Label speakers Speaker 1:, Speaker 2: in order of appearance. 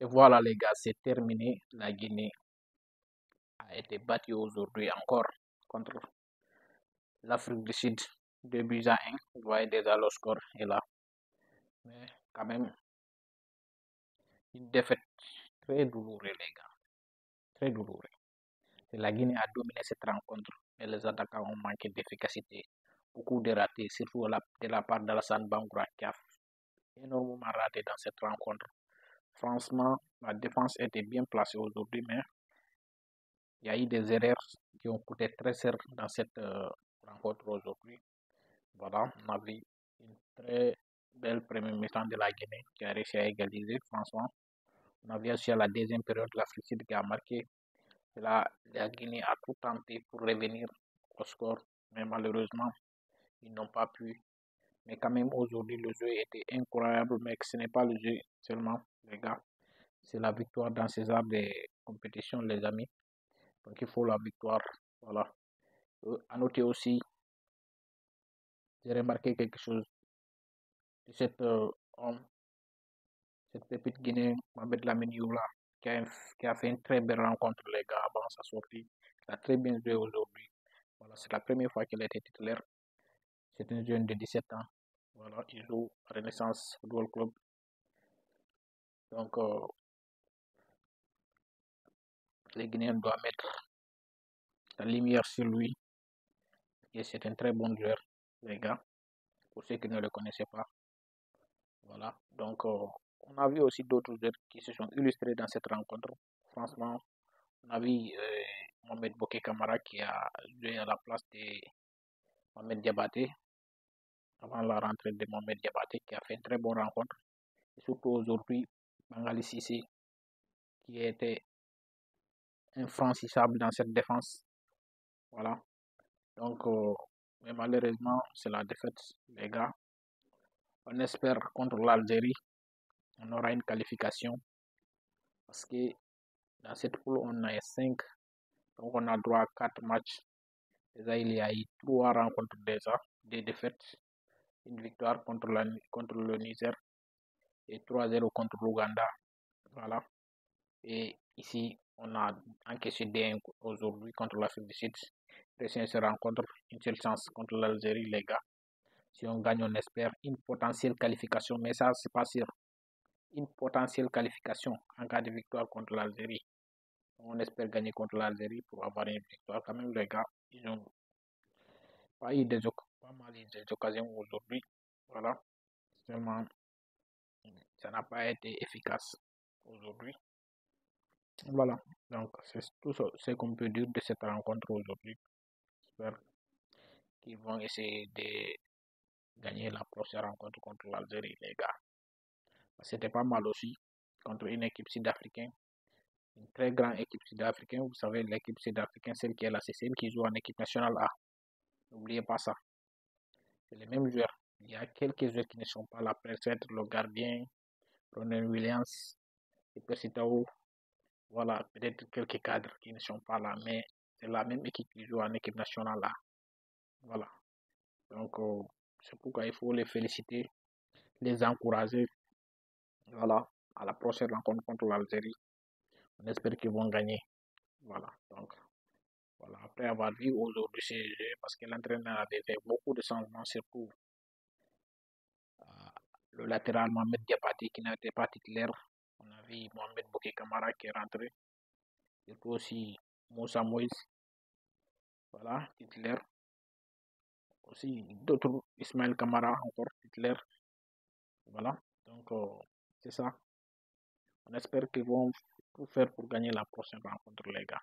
Speaker 1: Et voilà les gars, c'est terminé. La Guinée a été battue aujourd'hui encore contre l'Afrique du Sud. 2 buts à 1. Vous voyez déjà le score est là. Mais quand même, une défaite très douloureuse les gars. Très douloureuse. La Guinée a dominé cette rencontre et les attaquants ont manqué d'efficacité. Beaucoup de ratés, surtout de la part d'Alassane Bangoura qui a énormément raté dans cette rencontre. Franchement, la défense était bien placée aujourd'hui, mais il y a eu des erreurs qui ont coûté très cher dans cette rencontre aujourd'hui. Voilà, on a vu une très belle première mi-temps de la Guinée qui a réussi à égaliser. Franchement, on a vu aussi à la deuxième période l'Afrique du Sud qui a marqué. La Guinée a tout tenté pour revenir au score, mais malheureusement, ils n'ont pas pu. Mais quand même, aujourd'hui, le jeu était incroyable, mais ce n'est pas le jeu seulement, les gars. C'est la victoire dans ces arts de compétition, les amis. Donc, il faut la victoire. Voilà. À noter aussi, j'ai remarqué quelque chose de cet homme, cette pépite guinéenne, Mohamed Lamine Youla, qui a fait une très belle rencontre, les gars, avant sa sortie. Il a très bien joué aujourd'hui. Voilà, c'est la première fois qu'il a été titulaire. C'est un jeune de 17 ans. Voilà, il joue à Renaissance Football Club. Donc, les Guinéens doivent mettre la lumière sur lui. Et c'est un très bon joueur, les gars, pour ceux qui ne le connaissaient pas. Voilà, donc on a vu aussi d'autres joueurs qui se sont illustrés dans cette rencontre. Franchement, on a vu Mohamed Bokeh Kamara qui a joué à la place de Mohamed Diabaté avant la rentrée de Mohamed Diabaté qui a fait une très bonne rencontre. Et surtout aujourd'hui, Bangali Sissé qui était infranchissable dans cette défense. Voilà, donc mais malheureusement, c'est la défaite, les gars. On espère contre l'Algérie, on aura une qualification parce que dans cette poule, on a 5, donc on a droit à 4 matchs. Déjà, il y a eu 3 rencontres déjà, des défaites, une victoire contre le Niger et 3-0 contre l'Ouganda. Voilà. Et ici, on a encaissé des aujourd'hui contre l'Afrique du Sud. Prochaine se rencontre, une seule chance contre l'Algérie, les gars. Si on gagne, on espère une potentielle qualification, mais ça, c'est pas sûr. Une potentielle qualification en cas de victoire contre l'Algérie. On espère gagner contre l'Algérie pour avoir une victoire. Quand même, les gars, ils ont pas eu pas mal des occasions aujourd'hui. Voilà. Seulement, ça n'a pas été efficace aujourd'hui. Voilà. Donc, c'est tout ce qu'on peut dire de cette rencontre aujourd'hui. J'espère qu'ils vont essayer de gagner la prochaine rencontre contre l'Algérie, les gars. C'était pas mal aussi contre une équipe sud-africaine. Une très grande équipe sud-africaine. Vous savez, l'équipe sud-africaine, celle qui est la CCM, qui joue en équipe nationale A. N'oubliez pas ça. C'est les mêmes joueurs. Il y a quelques joueurs qui ne sont pas là. Peut-être le gardien, Ronald Williams et Persitao. Voilà, peut-être quelques cadres qui ne sont pas là. Mais c'est la même équipe qui joue en équipe nationale A. Voilà. Donc, c'est pourquoi il faut les féliciter, les encourager. Voilà, à la prochaine rencontre contre l'Algérie. On espère qu'ils vont gagner. Voilà, donc, voilà. Après avoir vu aujourd'hui ce jeu, parce que l'entraîneur avait fait beaucoup de changements, surtout le latéral Mohamed Diabati qui n'était pas titulaire. On a vu Mohamed Bokeh Kamara qui est rentré. Et puis aussi Moussa Moïse, voilà, titulaire. Aussi d'autres, Ismaël Kamara encore titulaire. Voilà, donc c'est ça. On espère qu'ils vont tout faire pour gagner la prochaine rencontre, les gars.